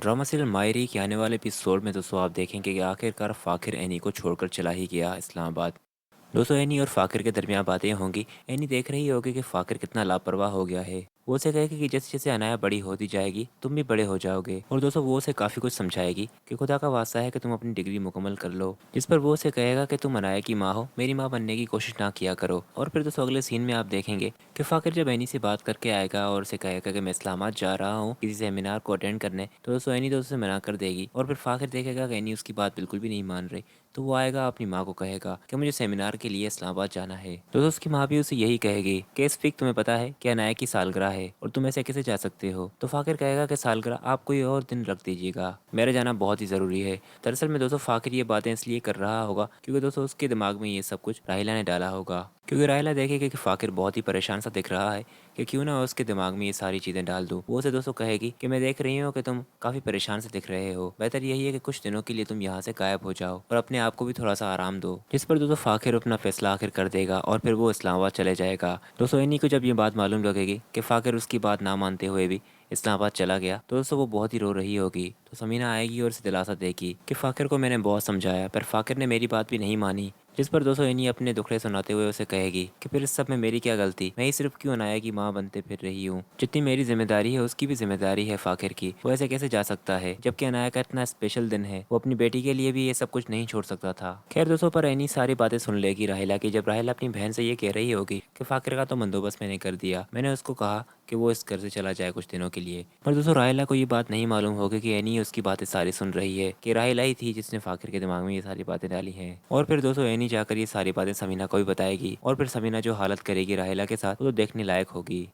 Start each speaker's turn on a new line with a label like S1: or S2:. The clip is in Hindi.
S1: ड्रामा सीरियल मायरी के आने वाले एपिसोड में दोस्तों आप देखेंगे कि आखिरकार फाखिर एनी को छोड़कर चला ही गया इस्लामाबाद। दोस्तों एनी और फाकिर के दरमियान बातें होंगी। एनी देख रही होगी कि फाकिर कितना लापरवाह हो गया है। वो उसे कहेगी कि जैसे जैसे अनाया बड़ी होती जाएगी तुम भी बड़े हो जाओगे, और दोस्तों वो उसे काफ़ी कुछ समझाएगी कि खुदा का वास्ता है कि तुम अपनी डिग्री मुकम्मल कर लो। जिस पर वो उसे कहेगा कि तुम अनाया की माँ हो, मेरी माँ बनने की कोशिश ना किया करो। और फिर दोस्तों अगले सीन में आप देखेंगे कि फाकिर जब एनी से बात करके आएगा और उसे कहेगा कि मैं इस्लामाबाद जा रहा हूँ किसी सेमिनार को अटेंड करने, तो दोस्तों एनी दोस्तों से मना कर देगी। और फिर फाकिर देखेगा कि एनी उसकी बात बिल्कुल भी नहीं मान रही, तो वो आएगा अपनी माँ को कहेगा कि मुझे सेमिनार के लिए इस्लामाबाद जाना है। तो उसकी माँ भी उसे यही कहेगी कि इस वीक तुम्हें पता है कि अनाया की सालगिरह है और तुम ऐसे कैसे जा सकते हो। तो फाकिर कहेगा कि सालगिरह आप कोई और दिन रख दीजिएगा, मेरा जाना बहुत ही ज़रूरी है। दरअसल में दोस्तों फाकिर ये बातें इसलिए कर रहा होगा क्योंकि दोस्तों उसके दिमाग में ये सब कुछ राहिला ने डाला होगा, क्योंकि राहिला देखेगी कि फाकिर बहुत ही परेशान सा दिख रहा है कि क्यों ना उसके दिमाग में ये सारी चीज़ें डाल दूँ। वो उसे दोस्तों कहेगी कि मैं देख रही हूँ कि तुम काफ़ी परेशान से दिख रहे हो, बेहतर यही है कि कुछ दिनों के लिए तुम यहाँ से गायब हो जाओ और अपने आप को भी थोड़ा सा आराम दो। जिस पर दोस्तों फाकिर अपना फैसला आखिर कर देगा और फिर वो इस्लामाबाद चले जाएगा। दोस्तों इन्हीं को जब ये बात मालूम लगेगी कि फाकिर उसकी बात ना मानते हुए भी इस्लामाबाद चला गया, तो दोस्तों वो बहुत ही रो रही होगी। तो समीना आएगी और उसे दिलासा देगी कि फाकिर को मैंने बहुत समझाया पर फाकिर ने मेरी बात भी नहीं मानी। जिस पर दोस्तों इन्हीं अपने दुखड़े सुनाते हुए उसे कहेगी कि फिर इस सब में मेरी क्या गलती, मैं ही सिर्फ क्यों अनाया की माँ बनते फिर रही हूँ। जितनी मेरी जिम्मेदारी है उसकी भी जिम्मेदारी है फाकिर की, वो ऐसे कैसे जा सकता है जबकि अनाया का इतना स्पेशल दिन है, वो अपनी बेटी के लिए भी ये सब कुछ नहीं छोड़ सकता था। खैर दोस्तों पर इन्हीं सारी बातें सुन लेगी राहिला की, जब राहिला अपनी बहन से ये कह रही होगी कि फाकिर का तो बंदोबस्त मैंने कर दिया, मैंने उसको कहा कि वो इस घर से चला जाए कुछ दिनों के लिए। पर दोस्तों राहिला को ये बात नहीं मालूम होगी कि एनी उसकी बातें सारी सुन रही है, कि राहिला ही थी जिसने फाकिर के दिमाग में ये सारी बातें डाली हैं। और फिर दोस्तों एनी जाकर ये सारी बातें समीना को भी बताएगी और फिर समीना जो हालत करेगी राहिला के साथ वो तो देखने लायक होगी।